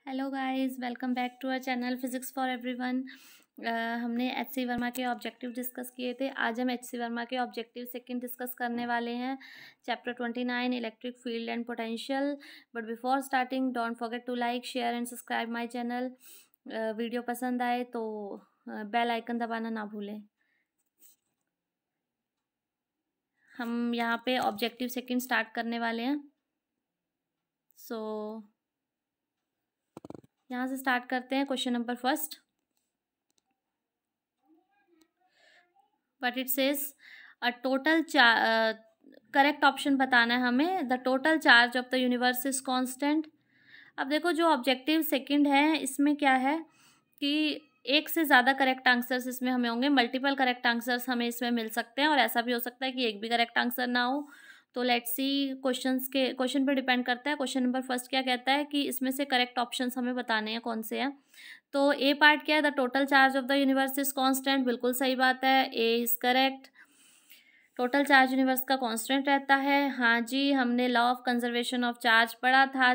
Hello guys, welcome back to our channel physics for everyone. हमने एच.सी. वर्मा के objective discuss किए थे। आज हम एच.सी. वर्मा के ऑब्जेक्टिव सेकंड डिस्कस करने वाले हैं। Chapter 29 electric field and potential. But before starting don't forget to like share and subscribe my channel. Video पसंद आए तो बेल आइकन दबाना ना भूलें। हम यहाँ पे ऑब्जेक्टिव सेकंड स्टार्ट करने वाले हैं। सो यहाँ से स्टार्ट करते हैं। Question number first, but it says a total correct option बताना है हमें। The total charge of the universe is constant. अब देखो, जो ऑब्जेक्टिव सेकंड है इसमें क्या है कि एक से ज़्यादा करेक्ट आंसर्स इसमें हमें होंगे। मल्टीपल करेक्ट आंसर्स हमें इसमें मिल सकते हैं और ऐसा भी हो सकता है कि एक भी करेक्ट आंसर ना हो। तो लेट्स सी, क्वेश्चन पे डिपेंड करता है। क्वेश्चन नंबर फर्स्ट क्या कहता है कि इसमें से करेक्ट ऑप्शंस हमें बताने हैं कौन से हैं। तो ए पार्ट क्या है, the total charge of the universe is constant. बिल्कुल सही बात है, A is correct. Total charge universe का कांस्टेंट रहता है। हाँ जी, हमने law of conservation of charge पढ़ा था।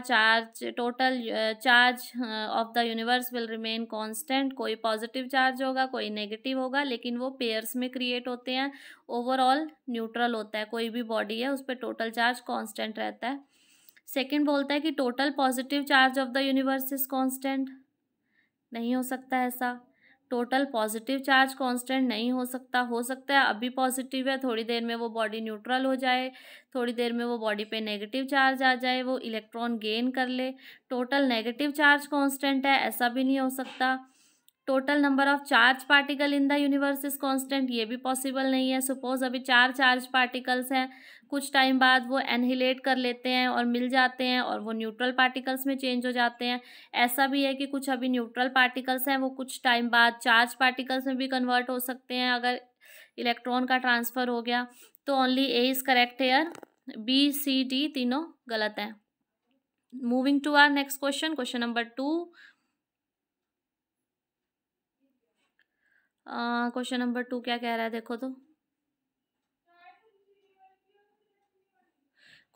Total charge of the universe will remain constant. कोई पॉजिटिव चार्ज होगा, कोई नेगेटिव होगा, लेकिन वो पेयर्स में क्रिएट होते हैं। ओवरऑल न्यूट्रल होता है। कोई भी बॉडी है उस पर टोटल चार्ज कांस्टेंट रहता है। सेकंड बोलता है कि total positive charge of the universe is constant. नहीं हो सकता ऐसा। टोटल पॉजिटिव चार्ज कांस्टेंट नहीं हो सकता। हो सकता है अभी पॉजिटिव है, थोड़ी देर में वो बॉडी न्यूट्रल हो जाए, थोड़ी देर में वो बॉडी पे नेगेटिव चार्ज आ जाए, वो इलेक्ट्रॉन गेन कर ले। टोटल नेगेटिव चार्ज कांस्टेंट है, ऐसा भी नहीं हो सकता। Total number of charge particle in the universe is constant, ये भी पॉसिबल नहीं है। सपोज अभी 4 चार्ज पार्टिकल्स हैं, कुछ टाइम बाद वो एनहिलेट कर लेते हैं और मिल जाते हैं और वो न्यूट्रल पार्टिकल्स में चेंज हो जाते हैं। ऐसा भी है कि कुछ अभी न्यूट्रल पार्टिकल्स हैं, वो कुछ टाइम बाद चार्ज पार्टिकल्स में भी कन्वर्ट हो सकते हैं अगर इलेक्ट्रॉन का ट्रांसफ़र हो गया। तो only A is correct here, B C D तीनों गलत हैं। Moving to our next question, question number 2। Question number 2 क्या कह रहा है, देखो तो।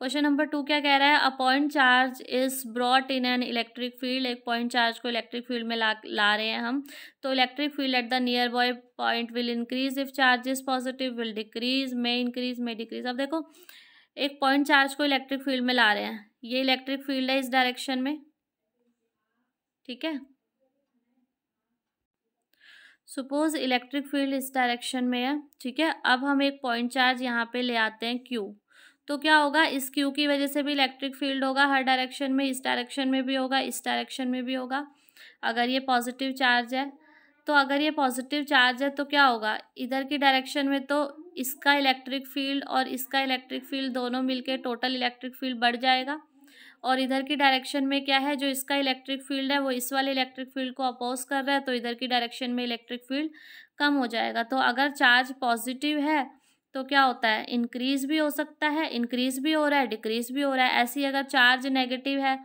क्वेश्चन नंबर 2 क्या कह रहा है, a point charge is brought in an electric field. एक पॉइंट चार्ज को इलेक्ट्रिक फील्ड में ला रहे हैं हम। तो electric field at the near boy point will increase if charge is positive, will decrease, may increase, may decrease. अब देखो, एक पॉइंट चार्ज को इलेक्ट्रिक फील्ड में ला रहे हैं। ये इलेक्ट्रिक फील्ड है इस डायरेक्शन में, ठीक है। सपोज इलेक्ट्रिक फील्ड इस डायरेक्शन में है, ठीक है। अब हम एक पॉइंट चार्ज यहाँ पे ले आते हैं क्यू। तो क्या होगा, इस क्यू की वजह से भी इलेक्ट्रिक फील्ड होगा हर डायरेक्शन में। इस डायरेक्शन में भी होगा, इस डायरेक्शन में भी होगा। अगर ये पॉजिटिव चार्ज है तो अगर ये पॉजिटिव चार्ज है तो क्या होगा, इधर की डायरेक्शन में तो इसका इलेक्ट्रिक फील्ड और इसका इलेक्ट्रिक फील्ड दोनों मिलके टोटल इलेक्ट्रिक फील्ड बढ़ जाएगा। और इधर की डायरेक्शन में क्या है, जो इसका इलेक्ट्रिक फील्ड है वो इस वाले इलेक्ट्रिक फील्ड को अपोज कर रहा है, तो इधर की डायरेक्शन में इलेक्ट्रिक फील्ड कम हो जाएगा। तो अगर चार्ज पॉजिटिव है तो क्या होता है, इंक्रीज भी हो सकता है, इंक्रीज भी हो रहा है, डिक्रीज भी हो रहा है। ऐसी अगर चार्ज नेगेटिव है,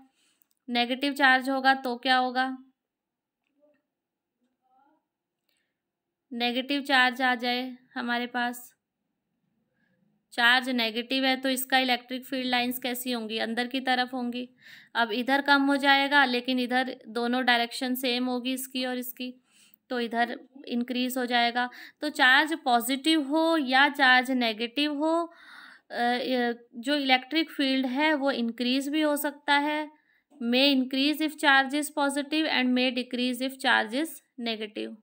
नेगेटिव चार्ज होगा तो क्या होगा, नेगेटिव चार्ज आ जाए हमारे पास। चार्ज नेगेटिव है तो इसका इलेक्ट्रिक फील्ड लाइंस कैसी होंगी, अंदर की तरफ होंगी। अब इधर कम हो जाएगा, लेकिन इधर दोनों डायरेक्शन सेम होगी, इसकी और इसकी, तो इधर इंक्रीज हो जाएगा। तो चार्ज पॉजिटिव हो या चार्ज नेगेटिव हो, जो इलेक्ट्रिक फील्ड है वो इंक्रीज भी हो सकता है। May increase if charge is positive and may decrease if charge is negative.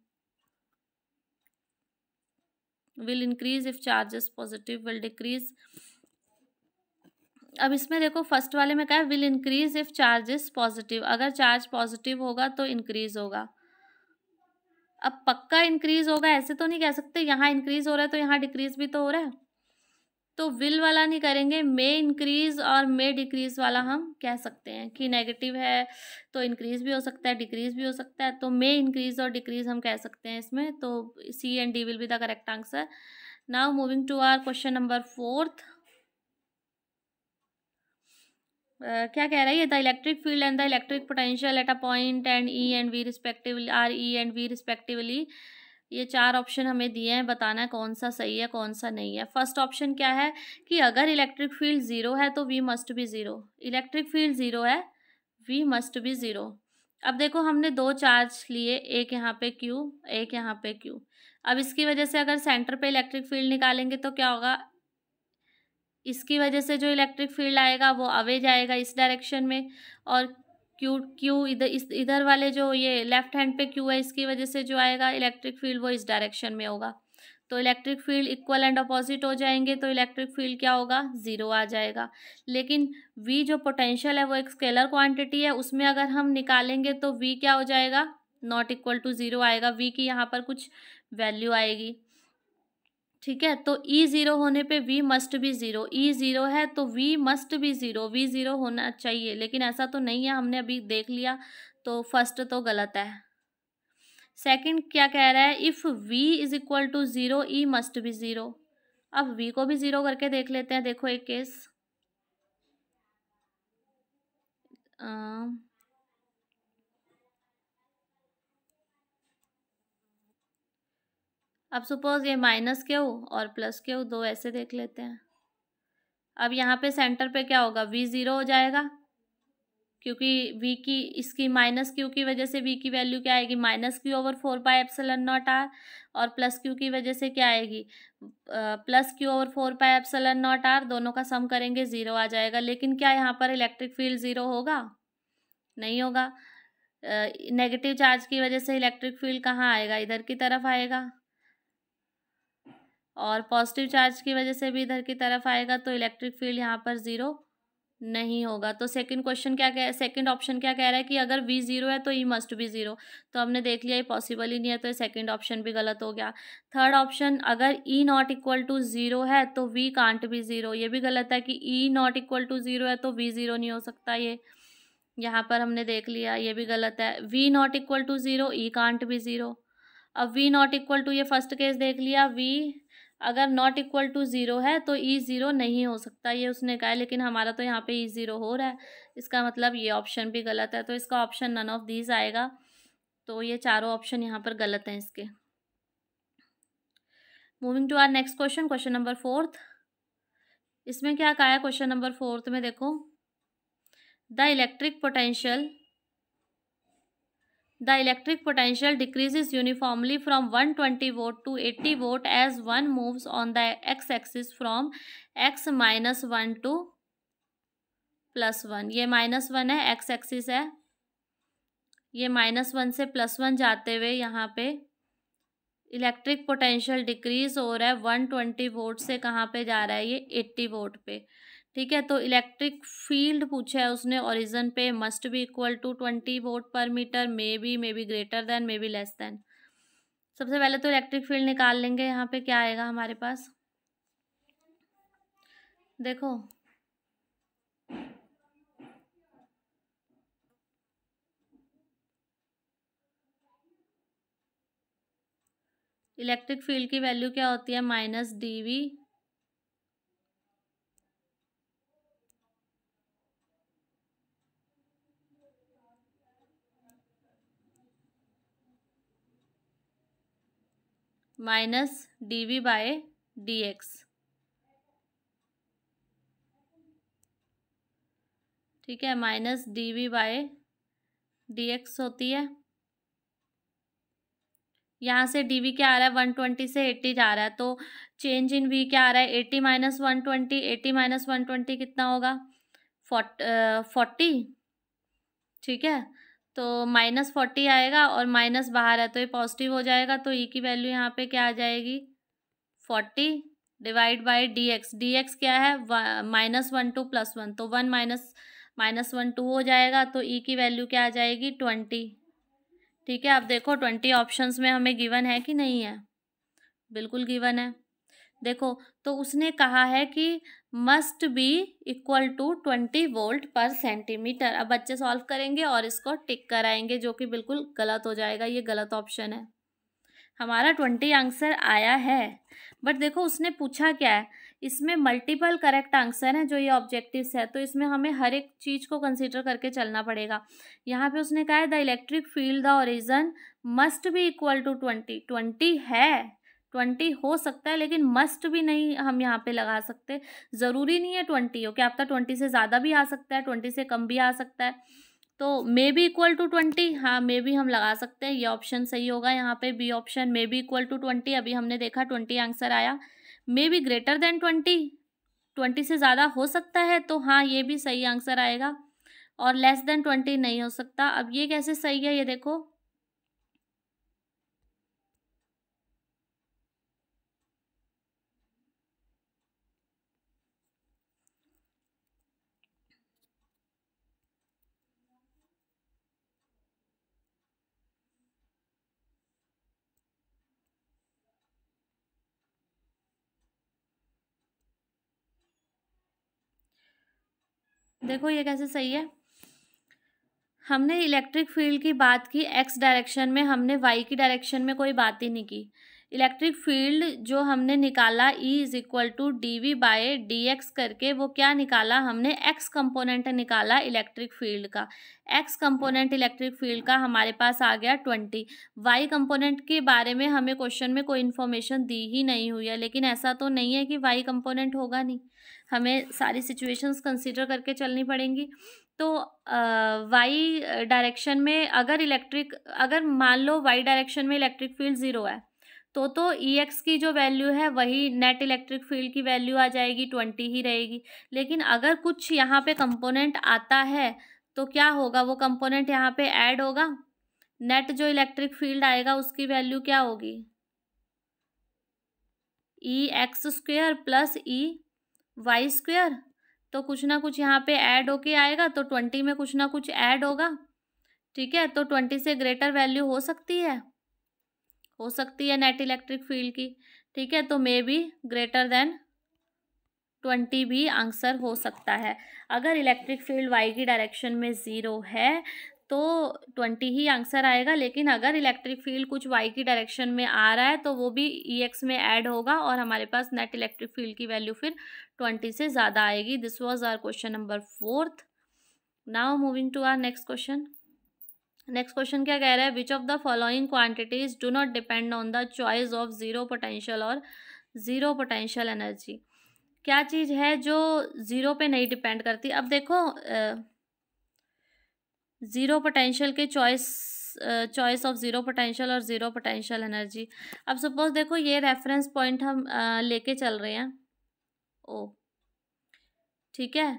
will increase if charge is positive, will decrease। अब इसमें देखो, फर्स्ट वाले में क्या है, will increase if charge is positive. अगर चार्ज पॉजिटिव होगा तो इंक्रीज होगा। अब पक्का इंक्रीज होगा ऐसे तो नहीं कह सकते, यहाँ इंक्रीज हो रहा है तो यहाँ डिक्रीज भी तो हो रहा है। तो विल वाला नहीं करेंगे, मे इंक्रीज और मे डिक्रीज वाला हम कह सकते हैं कि नेगेटिव है तो इंक्रीज भी हो सकता है, डिक्रीज भी हो सकता है। तो मे इंक्रीज और डिक्रीज हम कह सकते हैं इसमें। तो C and D will be the correct answer. Now moving to our question number 4। क्या कह रहा है ये, the electric field and the electric potential at a point and E and V respectively are E and V respectively. ये 4 option हमें दिए हैं, बताना है कौन सा सही है कौन सा नहीं है। फर्स्ट ऑप्शन क्या है कि अगर इलेक्ट्रिक फील्ड 0 है तो we must be 0। Electric field 0 है, वी मस्ट बी 0। अब देखो हमने दो चार्ज लिए, एक यहाँ पे Q, एक यहाँ पे Q। अब इसकी वजह से अगर सेंटर पे इलेक्ट्रिक फील्ड निकालेंगे तो क्या होगा, इसकी वजह से जो इलेक्ट्रिक फील्ड आएगा वो अवे जाएगा इस डायरेक्शन में, और क्यू इधर वाले जो ये लेफ्ट हैंड पे क्यू है, इसकी वजह से जो आएगा इलेक्ट्रिक फील्ड वो इस डायरेक्शन में होगा। तो electric field equal and opposite हो जाएंगे, तो इलेक्ट्रिक फील्ड क्या होगा, ज़ीरो आ जाएगा। लेकिन V जो पोटेंशियल है वो एक स्केलर क्वांटिटी है, उसमें अगर हम निकालेंगे तो V क्या हो जाएगा, नॉट इक्वल टू ज़ीरो आएगा। V की यहाँ पर कुछ वैल्यू आएगी, ठीक है। तो E ज़ीरो होने पे V must be zero, E zero है तो V must be zero, V zero होना चाहिए, लेकिन ऐसा तो नहीं है, हमने अभी देख लिया, तो फर्स्ट तो गलत है। सेकंड क्या कह रहा है, if V is equal to zero E must be zero. अब V को भी ज़ीरो करके देख लेते हैं। देखो एक केस, अब सपोज ये माइनस क्यू और प्लस क्यू, दो ऐसे देख लेते हैं। अब यहाँ पे सेंटर पे क्या होगा, V ज़ीरो हो जाएगा, क्योंकि V की इसकी माइनस क्यू की वजह से V की वैल्यू क्या आएगी, माइनस क्यू ओवर 4πε0r, और प्लस क्यू की वजह से क्या आएगी, प्लस क्यू ओवर 4πε0r, दोनों का सम करेंगे ज़ीरो आ जाएगा। लेकिन क्या यहाँ पर इलेक्ट्रिक फील्ड ज़ीरो होगा, नहीं होगा। नेगेटिव चार्ज की वजह से इलेक्ट्रिक फील्ड कहाँ आएगा, इधर की तरफ आएगा, और पॉजिटिव चार्ज की वजह से भी इधर की तरफ आएगा, तो इलेक्ट्रिक फील्ड यहाँ पर ज़ीरो नहीं होगा। तो सेकंड क्वेश्चन क्या कह, सेकंड ऑप्शन क्या कह रहा है कि अगर V ज़ीरो है तो E मस्ट बी ज़ीरो। तो हमने देख लिया ये पॉसिबल ही नहीं है, तो ये सेकंड ऑप्शन भी गलत हो गया। थर्ड ऑप्शन, अगर E not equal to zero है तो V कांट बी ज़ीरो, ये भी गलत है कि E not equal to zero है तो V ज़ीरो नहीं हो सकता, ये यहाँ पर हमने देख लिया, ये भी गलत है। V not equal to zero, E can't be zero. अब V नॉट इक्वल टू, ये फर्स्ट केस देख लिया, V अगर नॉट इक्वल टू ज़ीरो है तो E ज़ीरो नहीं हो सकता, ये उसने कहा है, लेकिन हमारा तो यहाँ पे E ज़ीरो हो रहा है, इसका मतलब ये ऑप्शन भी गलत है। तो इसका ऑप्शन नन ऑफ दीज आएगा, तो ये चारों ऑप्शन यहाँ पर गलत हैं इसके। Moving to our next question, question number fourth. इसमें क्या कहा है क्वेश्चन नंबर फोर्थ में, देखो, the electric potential decreases uniformly from 120 volt to 80 volt as one moves on the x-axis from x minus 1 to +1। ये -1 है, x एक्सिस है, ये -1 से +1 जाते हुए यहाँ पे इलेक्ट्रिक पोटेंशियल डिक्रीज हो रहा है 120 वोल्ट से, कहाँ पे जा रहा है ये 80 वोल्ट पे, ठीक है। तो इलेक्ट्रिक फील्ड पूछा है उसने ओरिजिन पे, must be equal to 20 volt per metre, may be greater than, may be less than. सबसे पहले तो इलेक्ट्रिक फील्ड निकाल लेंगे, यहाँ पे क्या आएगा हमारे पास, देखो इलेक्ट्रिक फील्ड की वैल्यू क्या होती है, -dV -dV/dx, ठीक है, -dV/dx होती है। यहाँ से dV क्या आ रहा है, 120 से 80 जा रहा है, तो चेंज इन V क्या आ रहा है, 80 - 120, 80 - 120 कितना होगा, 40, ठीक है। तो -40 आएगा, और माइनस बाहर है तो ये पॉजिटिव हो जाएगा, तो E की वैल्यू यहाँ पे क्या आ जाएगी, 40 डिवाइड बाई dx, dx क्या है, -1 to +1, तो 1 -1 2 हो जाएगा, तो E की वैल्यू क्या आ जाएगी, 20, ठीक है। अब देखो 20 ऑप्शंस में हमें गिवन है कि नहीं है, बिल्कुल गिवन है। देखो, तो उसने कहा है कि must be equal to 20 volt per centimetre. अब बच्चे सॉल्व करेंगे और इसको टिक कराएंगे, जो कि बिल्कुल गलत हो जाएगा, ये गलत ऑप्शन है। हमारा 20 आंसर आया है, बट देखो उसने पूछा क्या है, इसमें मल्टीपल करेक्ट आंसर हैं जो ये ऑब्जेक्टिव्स है, तो इसमें हमें हर एक चीज़ को कंसीडर करके चलना पड़ेगा। यहाँ पे उसने कहा है the electric field the origin must be equal to 20, 20 है, 20 हो सकता है, लेकिन मस्ट भी नहीं हम यहाँ पे लगा सकते, ज़रूरी नहीं है 20 हो, क्या आपका 20 से ज़्यादा भी आ सकता है, 20 से कम भी आ सकता है। तो मे बी इक्वल टू 20, हाँ मे बी हम लगा सकते हैं, ये ऑप्शन सही होगा यहाँ पे, B option, may be equal to 20। अभी हमने देखा 20 आंसर आया। मे बी ग्रेटर देन 20 से ज़्यादा हो सकता है, तो हाँ ये भी सही आंसर आएगा। और लेस देन 20 नहीं हो सकता। अब ये कैसे सही है, ये देखो, देखो ये कैसे सही है। हमने इलेक्ट्रिक फील्ड की बात की एक्स डायरेक्शन में, हमने वाई की डायरेक्शन में कोई बात ही नहीं की। इलेक्ट्रिक फील्ड जो हमने निकाला E is equal to d by d x करके, वो क्या निकाला हमने, एक्स कंपोनेंट निकाला इलेक्ट्रिक फील्ड का। एक्स कंपोनेंट इलेक्ट्रिक फील्ड का हमारे पास आ गया 20। वाई कंपोनेंट के बारे में हमें क्वेश्चन में कोई इन्फॉर्मेशन दी ही नहीं हुई है, लेकिन ऐसा तो नहीं है कि वाई कंपोनेंट होगा नहीं, हमें सारी सिचुएशंस कंसीडर करके चलनी पड़ेंगी। तो वाई डायरेक्शन में अगर मान लो वाई डायरेक्शन में इलेक्ट्रिक फील्ड 0 है, तो ई एक्स की जो वैल्यू है वही नेट इलेक्ट्रिक फील्ड की वैल्यू आ जाएगी, 20 ही रहेगी। लेकिन अगर कुछ यहाँ पे कंपोनेंट आता है तो क्या होगा, वो कंपोनेंट यहाँ पे ऐड होगा, नेट जो इलेक्ट्रिक फील्ड आएगा उसकी वैल्यू क्या होगी, E X square plus E Y square. तो कुछ ना कुछ यहाँ पे ऐड होके आएगा, तो 20 में कुछ ना कुछ ऐड होगा, ठीक है। तो 20 से ग्रेटर वैल्यू हो सकती है नेट इलेक्ट्रिक फील्ड की, ठीक है। तो मे बी ग्रेटर देन 20 भी आंसर हो सकता है। अगर इलेक्ट्रिक फील्ड वाई की डायरेक्शन में 0 है तो 20 ही आंसर आएगा, लेकिन अगर इलेक्ट्रिक फील्ड कुछ वाई की डायरेक्शन में आ रहा है तो वो भी ई एक्स में ऐड होगा और हमारे पास नेट इलेक्ट्रिक फील्ड की वैल्यू फिर 20 से ज़्यादा आएगी। This was our question number 4। Now moving to our next question. Next question क्या कह रहा है, which of the following quantities do not depend on the choice of zero potential और जीरो पोटेंशियल एनर्जी। क्या चीज़ है जो ज़ीरो पे नहीं डिपेंड करती। अब देखो ज़ीरो पोटेंशियल के चॉइस ऑफ ज़ीरो पोटेंशियल और ज़ीरो पोटेंशियल एनर्जी। अब सपोज देखो ये रेफरेंस पॉइंट हम लेके चल रहे हैं ओ, ठीक है,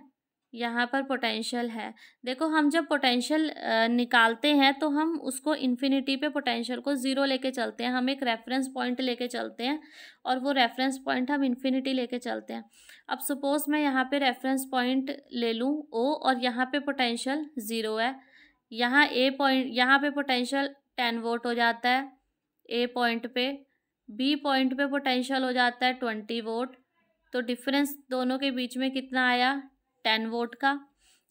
यहाँ पर पोटेंशियल है। देखो हम जब पोटेंशियल निकालते हैं तो हम उसको इन्फिनिटी पे पोटेंशियल को ज़ीरो लेके चलते हैं, हम एक रेफरेंस पॉइंट लेके चलते हैं और वो रेफरेंस पॉइंट हम इन्फिनिटी लेके चलते हैं। अब सपोज मैं यहाँ पे रेफरेंस पॉइंट ले लूँ ओ और यहाँ पे पोटेंशियल 0 है, यहाँ यहाँ पे पोटेंशियल 10 वोल्ट हो जाता है ए पॉइंट पे, बी पॉइंट पे पोटेंशियल हो जाता है 20 वोल्ट। तो डिफरेंस दोनों के बीच में कितना आया, 10 वोल्ट का,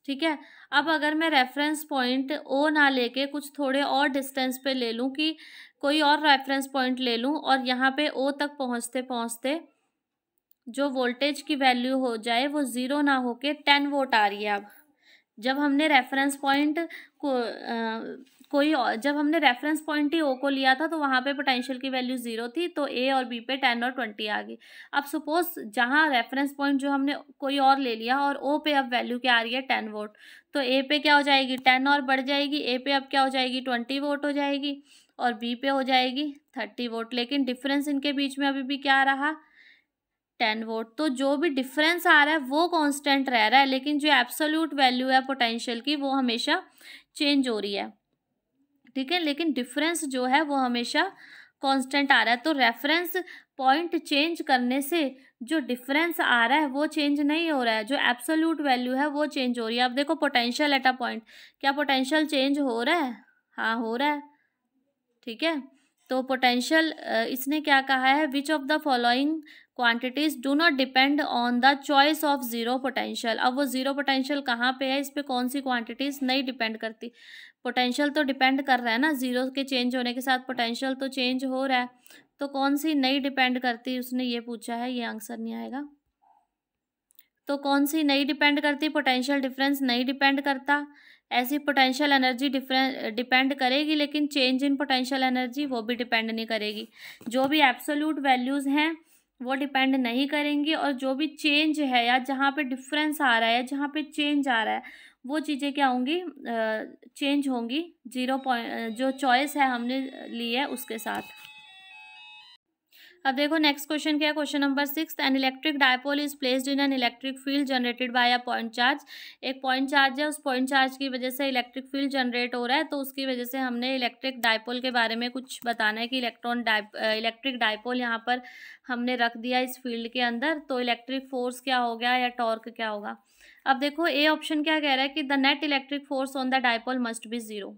ठीक है। अब अगर मैं रेफरेंस पॉइंट ओ ना लेके कुछ थोड़े और डिस्टेंस पे ले लूँ, कि कोई और रेफरेंस पॉइंट ले लूँ और यहाँ पे ओ तक पहुँचते पहुँचते जो वोल्टेज की वैल्यू हो जाए वो 0 ना होके 10 वोल्ट आ रही है। अब जब हमने रेफरेंस पॉइंट को जब हमने रेफरेंस पॉइंट ही ओ को लिया था तो वहाँ पे पोटेंशियल की वैल्यू 0 थी, तो ए और बी पे 10 और 20 आ गई। अब सपोज जहाँ रेफरेंस पॉइंट जो हमने कोई और ले लिया और ओ पे अब वैल्यू क्या आ रही है 10 वोल्ट, तो ए पे क्या हो जाएगी 10 और बढ़ जाएगी, ए पे अब क्या हो जाएगी 20 वोल्ट हो जाएगी और बी पे हो जाएगी 30 वोल्ट। लेकिन डिफरेंस इनके बीच में अभी भी क्या रहा, 10 वोल्ट। तो जो भी डिफरेंस आ रहा है वो कांस्टेंट रह रहा है, लेकिन जो एब्सोल्यूट वैल्यू है पोटेंशियल की वो हमेशा चेंज हो रही है, ठीक है। लेकिन डिफरेंस जो है वो हमेशा कांस्टेंट आ रहा है। तो रेफरेंस पॉइंट चेंज करने से जो डिफरेंस आ रहा है वो चेंज नहीं हो रहा है, जो एब्सोल्यूट वैल्यू है वो चेंज हो रही है। अब देखो पोटेंशियल एट अ पॉइंट, क्या पोटेंशियल चेंज हो रहा है, हाँ हो रहा है, ठीक है। तो पोटेंशियल इसने क्या कहा है, which of the following quantities do not depend on the choice of zero potential. अब वो जीरो पोटेंशियल कहाँ पे है, इस पे कौन सी क्वांटिटीज नहीं डिपेंड करती। पोटेंशियल तो डिपेंड कर रहा है ना, जीरो के चेंज होने के साथ पोटेंशियल तो चेंज हो रहा है, तो कौन सी नहीं डिपेंड करती उसने ये पूछा है, ये आंसर नहीं आएगा। तो कौन सी नहीं डिपेंड करती, पोटेंशियल डिफरेंस नहीं डिपेंड करता। ऐसी पोटेंशियल एनर्जी डिपेंड करेगी, लेकिन चेंज इन पोटेंशियल एनर्जी वो भी डिपेंड नहीं करेगी। जो भी एब्सोल्यूट वैल्यूज़ हैं वो डिपेंड नहीं करेंगी, और जो भी चेंज है या जहाँ पे डिफरेंस आ रहा है, जहाँ पे चेंज आ रहा है वो चीज़ें क्या होंगी, चेंज होंगी 0 जो चॉइस है हमने ली है उसके साथ। अब देखो नेक्स्ट क्वेश्चन क्या है, question number 6, an electric dipole is placed in an electric field generated by a point charge. एक पॉइंट चार्ज है, उस पॉइंट चार्ज की वजह से इलेक्ट्रिक फील्ड जनरेट हो रहा है, तो उसकी वजह से हमने इलेक्ट्रिक डायपोल के बारे में कुछ बताना है कि इलेक्ट्रिक डायपोल यहाँ पर हमने रख दिया इस फील्ड के अंदर, तो इलेक्ट्रिक फोर्स क्या हो गया या टॉर्क क्या होगा। अब देखो ए ऑप्शन क्या कह रहा है कि the net electric force on the dipole must be zero,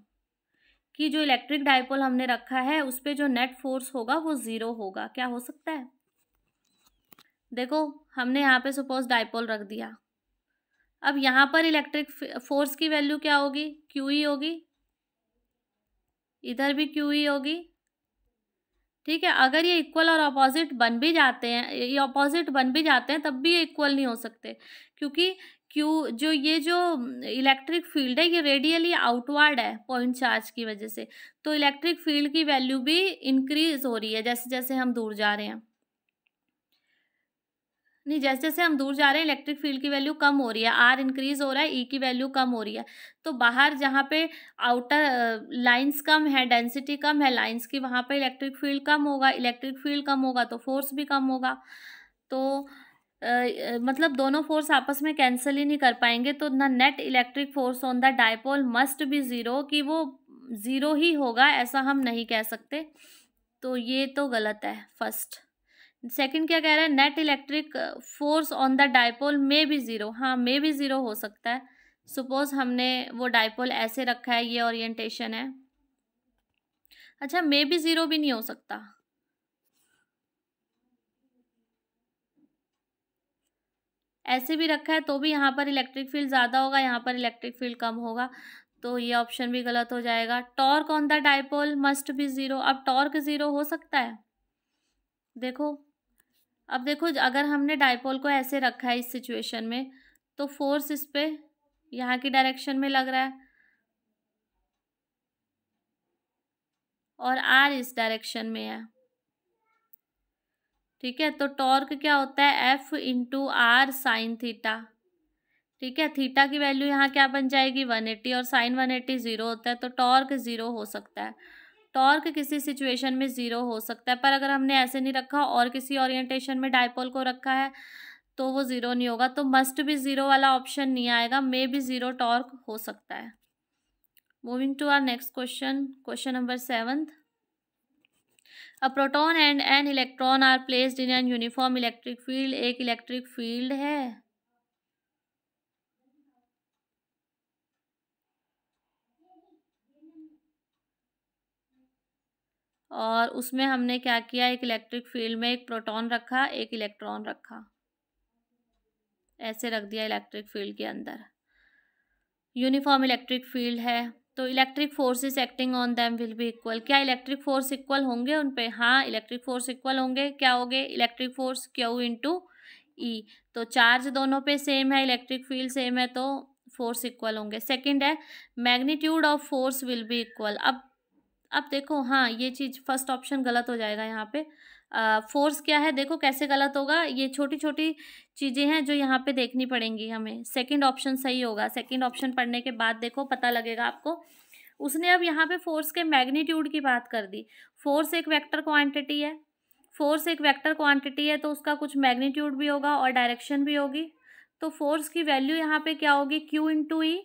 कि जो इलेक्ट्रिक डायपोल हमने रखा है उस पे जो नेट फोर्स होगा वो जीरो होगा। क्या हो सकता है, देखो हमने यहाँ पे सपोज डायपोल रख दिया, अब यहाँ पर इलेक्ट्रिक फोर्स की वैल्यू क्या होगी, क्यू ई होगी, इधर भी क्यू ई होगी, ठीक है। अगर ये इक्वल और अपोजिट बन भी जाते हैं, ये अपोजिट बन भी जाते हैं तब भी ये इक्वल नहीं हो सकते, क्योंकि ये जो इलेक्ट्रिक फील्ड है ये रेडियली आउटवर्ड है पॉइंट चार्ज की वजह से, तो इलेक्ट्रिक फील्ड की वैल्यू भी इंक्रीज हो रही है जैसे जैसे हम दूर जा रहे हैं, नहीं जैसे जैसे हम दूर जा रहे हैं इलेक्ट्रिक फील्ड की वैल्यू कम हो रही है, आर इंक्रीज हो रहा है, ई की वैल्यू कम हो रही है, तो बाहर जहाँ पे आउटर लाइंस कम है, डेंसिटी कम है लाइंस की, वहाँ पे इलेक्ट्रिक फील्ड कम होगा, इलेक्ट्रिक फील्ड कम होगा तो फोर्स भी कम होगा, तो मतलब दोनों फोर्स आपस में कैंसिल ही नहीं कर पाएंगे, तो the net electric force on the dipole must be zero, कि वो जीरो ही होगा ऐसा हम नहीं कह सकते, तो ये तो गलत है फर्स्ट। सेकंड क्या कह रहा है, net electric force on the dipole में भी जीरो, हाँ में भी जीरो हो सकता है, सपोज हमने वो डायपोल ऐसे रखा है, ये ओरिएंटेशन है, अच्छा में भी जीरो भी नहीं हो सकता, ऐसे भी रखा है तो भी यहाँ पर इलेक्ट्रिक फील्ड ज़्यादा होगा, यहाँ पर इलेक्ट्रिक फील्ड कम होगा, तो ये ऑप्शन भी गलत हो जाएगा। Torque on the dipole must be zero, अब टॉर्क जीरो हो सकता है, देखो अब देखो अगर हमने डायपोल को ऐसे रखा है इस सिचुएशन में, तो फोर्स इस पे यहाँ की डायरेक्शन में लग रहा है और आर इस डायरेक्शन में है, ठीक है, तो टॉर्क क्या होता है, F into R sine theta, ठीक है, थीटा की वैल्यू यहाँ क्या बन जाएगी 180 और साइन 180 जीरो होता है, तो टॉर्क जीरो हो सकता है, टॉर्क किसी सिचुएशन में जीरो हो सकता है, पर अगर हमने ऐसे नहीं रखा और किसी ओरिएंटेशन में डायपोल को रखा है तो वो जीरो नहीं होगा, तो मस्ट भी जीरो वाला ऑप्शन नहीं आएगा, मे भी जीरो टॉर्क हो सकता है। Moving to our next question, question number 7, a proton and an electron are placed in an uniform electric field, एक इलेक्ट्रिक फील्ड है और उसमें हमने क्या किया, एक इलेक्ट्रिक फील्ड में एक प्रोटॉन रखा, एक इलेक्ट्रॉन रखा, ऐसे रख दिया इलेक्ट्रिक फील्ड के अंदर, यूनिफॉर्म इलेक्ट्रिक फील्ड है, तो electric forces acting on them will be equal, क्या इलेक्ट्रिक फोर्स इक्वल होंगे उन पे, हाँ इलेक्ट्रिक फोर्स इक्वल होंगे, क्या होंगे, इलेक्ट्रिक फोर्स क्यू इंटू ई, तो चार्ज दोनों पे सेम है, इलेक्ट्रिक फील्ड सेम है, तो फोर्स इक्वल होंगे। सेकंड है magnitude of force will be equal, अब देखो हाँ ये चीज़ फर्स्ट ऑप्शन गलत हो जाएगा यहाँ पे, फोर्स क्या है, देखो कैसे गलत होगा, ये छोटी छोटी चीज़ें हैं जो यहाँ पे देखनी पड़ेंगी हमें, सेकंड ऑप्शन सही होगा, सेकंड ऑप्शन पढ़ने के बाद देखो पता लगेगा आपको। उसने अब यहाँ पे फोर्स के मैग्नीट्यूड की बात कर दी, फोर्स एक वेक्टर क्वांटिटी है, फोर्स एक वेक्टर क्वांटिटी है तो उसका कुछ मैग्नीट्यूड भी होगा और डायरेक्शन भी होगी, तो फोर्स की वैल्यू यहाँ पे क्या होगी, क्यू इंटू ई,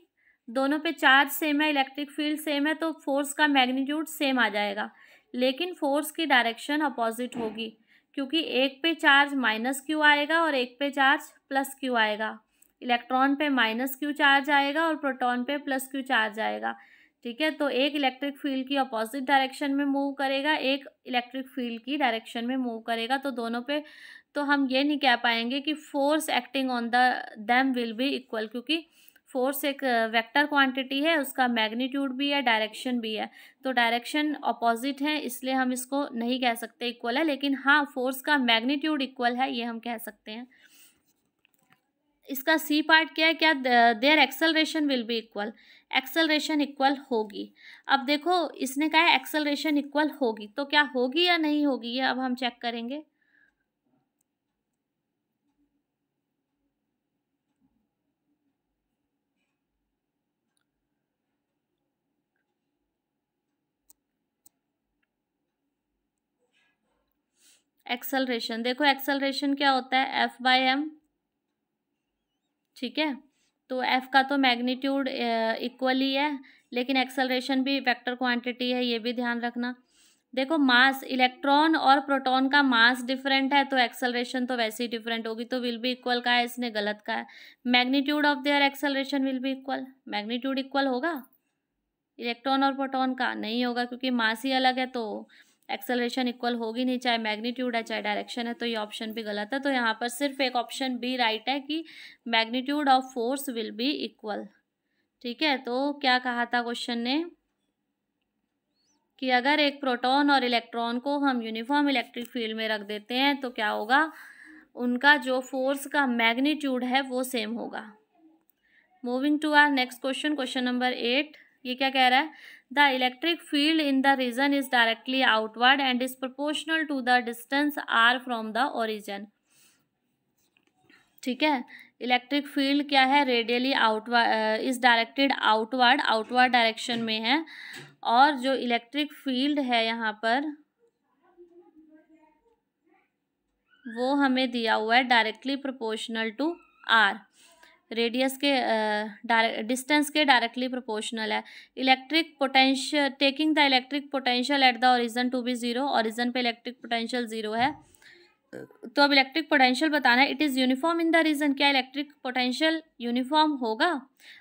दोनों पे चार्ज सेम है, इलेक्ट्रिक फील्ड सेम है, तो फोर्स का मैग्नीट्यूड सेम आ जाएगा, लेकिन फोर्स की डायरेक्शन अपोजिट होगी, क्योंकि एक पे चार्ज माइनस क्यू आएगा और एक पे चार्ज प्लस क्यू आएगा, इलेक्ट्रॉन पे माइनस क्यू चार्ज आएगा और प्रोटॉन पे प्लस क्यू चार्ज आएगा, ठीक है, तो एक इलेक्ट्रिक फील्ड की अपोजिट डायरेक्शन में मूव करेगा, एक इलेक्ट्रिक फील्ड की डायरेक्शन में मूव करेगा, तो दोनों पे, तो हम ये नहीं कह पाएंगे कि force acting on the them will be equal, क्योंकि फोर्स एक वेक्टर क्वांटिटी है, उसका मैग्नीट्यूड भी है, डायरेक्शन भी है, तो डायरेक्शन अपोजिट है, इसलिए हम इसको नहीं कह सकते इक्वल है, लेकिन हाँ फोर्स का मैग्नीट्यूड इक्वल है ये हम कह सकते हैं। इसका सी पार्ट क्या है, क्या there acceleration will be equal, acceleration equal होगी, अब देखो इसने कहा है एक्सेलरेशन इक्वल होगी, तो क्या होगी या नहीं होगी ये अब हम चेक करेंगे। एक्सेलरेशन, देखो एक्सेलरेशन क्या होता है, एफ बाय एम, ठीक है। तो एफ का तो मैग्नीट्यूड इक्वल ही है, लेकिन एक्सेलरेशन भी वेक्टर क्वांटिटी है, ये भी ध्यान रखना। देखो मास, इलेक्ट्रॉन और प्रोटॉन का मास डिफरेंट है, तो एक्सेलरेशन तो वैसे ही डिफरेंट होगी, तो विल बी इक्वल का है, इसने गलत का है। Magnitude of their acceleration will be equal, magnitude equal होगा इलेक्ट्रॉन और प्रोटॉन का, नहीं होगा, क्योंकि मास ही अलग है, तो एक्सेलरेशन इक्वल होगी नहीं, चाहे मैग्नीट्यूड है चाहे डायरेक्शन है, तो ये ऑप्शन भी गलत है। तो यहाँ पर सिर्फ एक ऑप्शन बी राइट है कि magnitude of force will be equal, ठीक है। तो क्या कहा था क्वेश्चन ने कि अगर एक प्रोटॉन और इलेक्ट्रॉन को हम यूनिफॉर्म इलेक्ट्रिक फील्ड में रख देते हैं तो क्या होगा, उनका जो फोर्स का मैग्नीट्यूड है वो सेम होगा। Moving to our next question, question number 8, ये क्या कह रहा है, the electric field in the region is directly outward and is proportional to the distance r from the origin, ठीक है। इलेक्ट्रिक फील्ड क्या है, radially outward, is directed outward, outward direction में है, और जो इलेक्ट्रिक फील्ड है यहाँ पर वो हमें दिया हुआ है directly proportional to r, radius के डिस्टेंस के डायरेक्टली प्रोपोर्शनल है। Electric potential, taking the electric potential at the origin to be zero, origin पे इलेक्ट्रिक पोटेंशियल जीरो है, तो अब इलेक्ट्रिक पोटेंशियल बताना है। It is uniform in the region, क्या इलेक्ट्रिक पोटेंशियल यूनिफॉर्म होगा।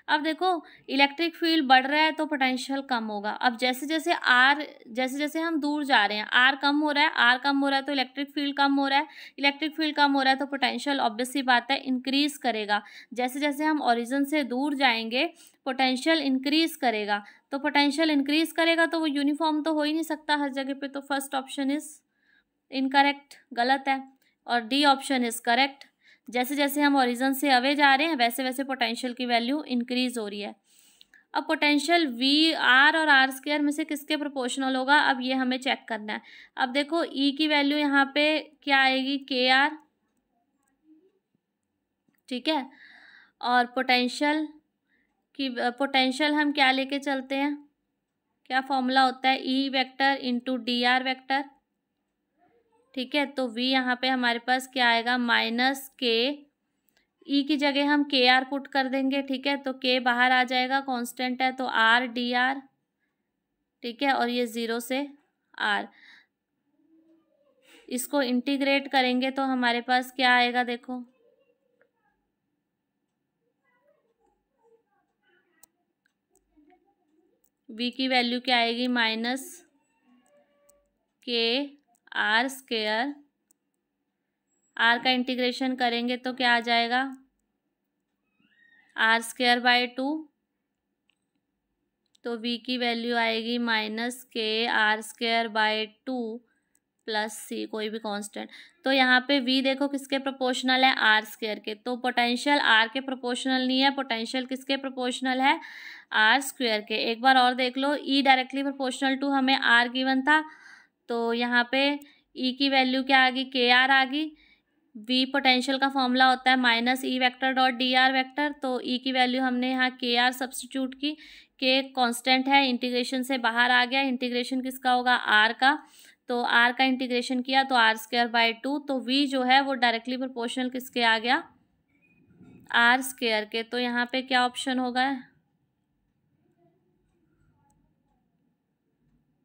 अब देखो इलेक्ट्रिक फील्ड बढ़ रहा है तो पोटेंशियल कम होगा। अब जैसे जैसे हम दूर जा रहे हैं, आर कम हो रहा है, आर कम हो रहा है तो इलेक्ट्रिक फील्ड कम हो रहा है, इलेक्ट्रिक फील्ड कम हो रहा है तो पोटेंशियल ऑब्वियस सी बात है इंक्रीज करेगा। जैसे जैसे हम ओरिजिन से दूर जाएंगे पोटेंशियल इंक्रीज करेगा, तो पोटेंशियल इंक्रीज करेगा तो वो यूनिफॉर्म तो हो ही नहीं सकता हर जगह पे, तो फर्स्ट ऑप्शन इज इनकरेक्ट, गलत है, और डी ऑप्शन इज करेक्ट। जैसे जैसे हम ओरिजिन से अवे जा रहे हैं वैसे वैसे पोटेंशियल की वैल्यू इंक्रीज हो रही है। अब पोटेंशियल वी आर और आर स्क्वायर में से किसके प्रोपोर्शनल होगा, अब ये हमें चेक करना है। अब देखो ई की वैल्यू यहाँ पे क्या आएगी, के आर, ठीक है, और पोटेंशियल हम क्या लेके चलते हैं, क्या फॉर्मूला होता है, E vector into D R vector, ठीक है। तो v यहाँ पे हमारे पास क्या आएगा, माइनस के, ई की जगह हम के आर पुट कर देंगे, ठीक है, तो के बाहर आ जाएगा, कांस्टेंट है, तो आर डी आर, ठीक है, और ये 0 से आर, इसको इंटीग्रेट करेंगे तो हमारे पास क्या आएगा, देखो v की वैल्यू क्या आएगी, माइनस के आर स्क्वायर, आर का इंटीग्रेशन करेंगे तो क्या आ जाएगा, आर स्क्वायर बाय 2, तो v की वैल्यू आएगी माइनस के आर स्क्वायर बाय 2 प्लस सी, कोई भी कांस्टेंट। तो यहाँ पे v देखो किसके प्रोपोर्शनल है, आर स्क्वायर के, तो पोटेंशियल आर के प्रोपोर्शनल नहीं है, पोटेंशियल किसके प्रोपोर्शनल है, आर स्क्वायर के। एक बार और देख लो, ई डायरेक्टली प्रोपोर्शनल टू हमें आर गिवन था, तो यहाँ पे ई की वैल्यू क्या आ गई, के आर आ गई। वी पोटेंशियल का फॉर्मूला होता है minus E vector dot D R vector, तो ई की वैल्यू हमने यहाँ के आर सब्सटीट्यूट की, के कांस्टेंट है, इंटीग्रेशन से बाहर आ गया, इंटीग्रेशन किसका होगा, आर का, तो आर का इंटीग्रेशन किया तो आर स्क्वायर बाय 2, तो वी जो है वो डायरेक्टली प्रोपोर्शनल किसके आ गया, आर स्क्वायर के। तो यहाँ पे क्या ऑप्शन होगा,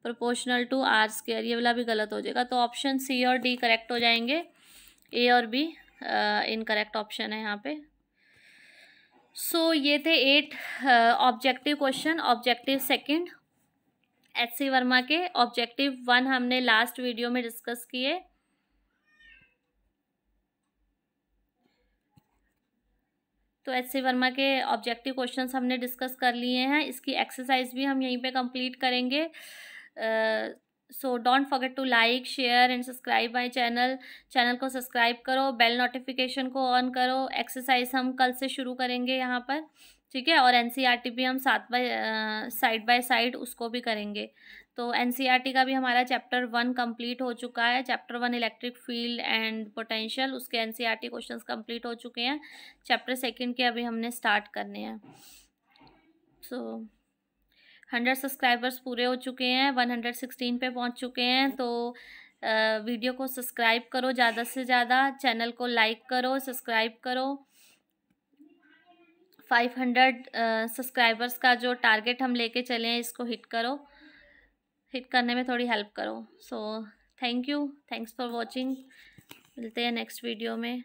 प्रोपोर्शनल टू आर स्क्वायर, ये वाला भी गलत हो जाएगा, तो ऑप्शन सी और डी करेक्ट हो जाएंगे, ए और बी इनकरेक्ट ऑप्शन है यहाँ पे। सो ये थे 8 objective question, objective second HC. Verma के। ऑब्जेक्टिव 1 हमने लास्ट वीडियो में डिस्कस किए, तो एच.सी. वर्मा के ऑब्जेक्टिव क्वेश्चंस हमने डिस्कस कर लिए हैं, इसकी एक्सरसाइज भी हम यहीं पे कंप्लीट करेंगे। So don't forget to like, share and subscribe my channel को सब्सक्राइब करो, बेल नोटिफिकेशन को ऑन करो। एक्सरसाइज हम कल से शुरू करेंगे यहाँ पर, ठीक है, और एनसीईआरटी भी हम साइड बाय साइड उसको भी करेंगे। तो एनसीईआरटी का भी हमारा चैप्टर 1 कंप्लीट हो चुका है, chapter 1 electric field and potential, उसके एनसीईआरटी क्वेश्चंस कंप्लीट हो चुके हैं। चैप्टर 2 के अभी हमने स्टार्ट करने हैं। सो 100 सब्सक्राइबर्स पूरे हो चुके हैं, 116 पे पहुंच चुके हैं, तो वीडियो को सब्सक्राइब करो ज़्यादा से ज़्यादा, चैनल को लाइक करो, सब्सक्राइब करो। 500 सब्सक्राइबर्स का जो टारगेट हम लेके चले हैं इसको हिट करो, हिट करने में थोड़ी हेल्प करो। So thank you, thanks for watching. मिलते हैं नेक्स्ट वीडियो में।